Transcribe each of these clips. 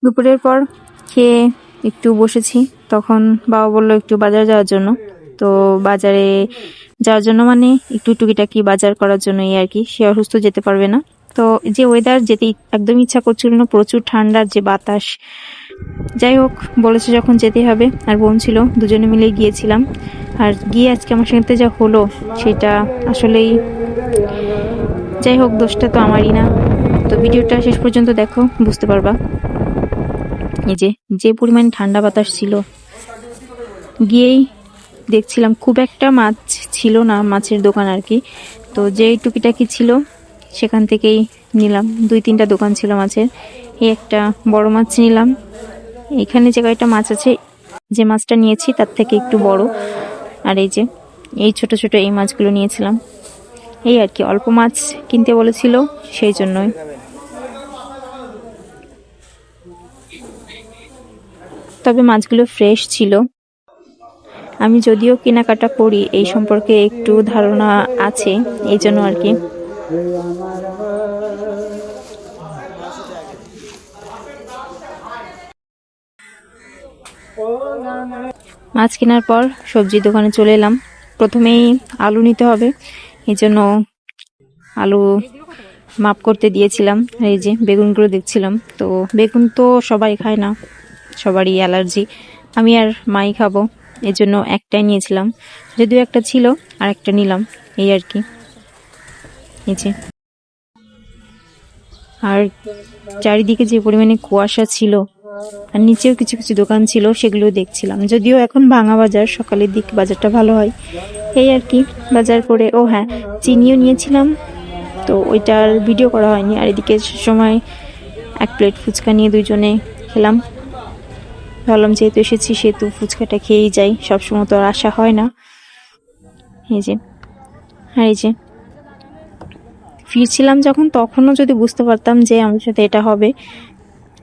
দুপুরের পর খেয়ে একটু বসেছি, তখন বাবা বললো একটু বাজার যাওয়ার জন্য। তো বাজারে যাওয়ার জন্য মানে একটু টুকিটাকি বাজার করার জন্যই আর কি। সে অসুস্থ, যেতে পারবে না। তো যে ওয়েদার, যেতে একদম ইচ্ছা করছিল না, প্রচুর ঠান্ডার যে বাতাস। যাই হোক, বলেছে যখন যেতেই হবে, আর বোন ছিল, দুজনে মিলে গিয়েছিলাম। আর গিয়ে আজকে আমার সাথে যা হলো সেটা আসলেই, যাই হোক, দোষটা তো আমারই না। তো ভিডিওটা শেষ পর্যন্ত দেখো, বুঝতে পারবা। এই যে যে পরিমাণ ঠান্ডা বাতাস ছিল, গিয়েই দেখছিলাম খুব একটা মাছ ছিল না, মাছের দোকান আর কি। তো যেই টুকিটাকি ছিল সেখান থেকেই নিলাম। 2-3টা দোকান ছিল মাছের, এই একটা বড় মাছ নিলাম। এখানে যে কয়টা মাছ আছে, যে মাছটা নিয়েছি তার থেকে একটু বড়। আর এই যে এই ছোট ছোট এই মাছগুলো নিয়েছিলাম। এই আর কি, অল্প মাছ কিনতে বলেছিল, সেই জন্যই। তবে মাছগুলো ফ্রেশ ছিল। আমি যদিও কেনাকাটা করি, এই সম্পর্কে একটু ধারণা আছে, এই জন্য আর কি। মাছ কেনার পর সবজির দোকানে চলে এলাম। প্রথমেই আলু নিতে হবে, এই জন্য আলু মাপ করতে দিয়েছিলাম। এই যে বেগুনগুলো দেখছিলাম, তো বেগুন তো সবাই খায় না, সবারই অ্যালার্জি। আমি আর মাই খাবো, এই জন্য একটাই নিয়েছিলাম। যদিও একটা ছিল, আর একটা নিলাম, এই আর কি। এই যে, আর চারিদিকে যে পরিমাণে কুয়াশা ছিল, আর নিচেও কিছু কিছু দোকান ছিল, সেগুলো দেখছিলাম। যদিও এখন ভাঙা বাজার, সকালের দিক বাজারটা ভালো হয়, এই আর কি। বাজার করে, ও হ্যাঁ, চিনিও নিয়েছিলাম, তো ওইটার ভিডিও করা হয়নি। আর এদিকে সময় 1 প্লেট ফুচকা নিয়ে দুইজনে খেলাম। ভাবলাম যেহেতু এসেছি সেহেতু ফুচকাটা খেয়েই যাই, সবসময় তো আর আসা হয় না। এই যে, আর এই যে ফিরছিলাম যখন, তখনও যদি বুঝতে পারতাম যে আমার সাথে এটা হবে,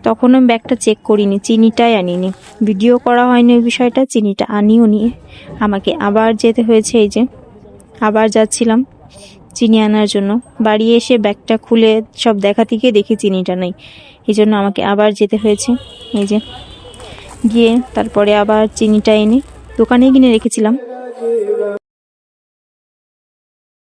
তখন আমি ব্যাগটা চেক করিনি, চিনিটাই আনিনি। ভিডিও করা হয়নি ওই বিষয়টা, চিনিটা আনিও নিয়ে আমাকে আবার যেতে হয়েছে। এই যে আবার যাচ্ছিলাম চিনি আনার জন্য। বাড়ি এসে ব্যাগটা খুলে সব দেখাতে গিয়ে দেখি চিনিটা নেই, এই জন্য আমাকে আবার যেতে হয়েছে। এই যে গিয়ে তারপরে আবার চিনিটা এনে দোকানে কিনে রেখেছিলাম,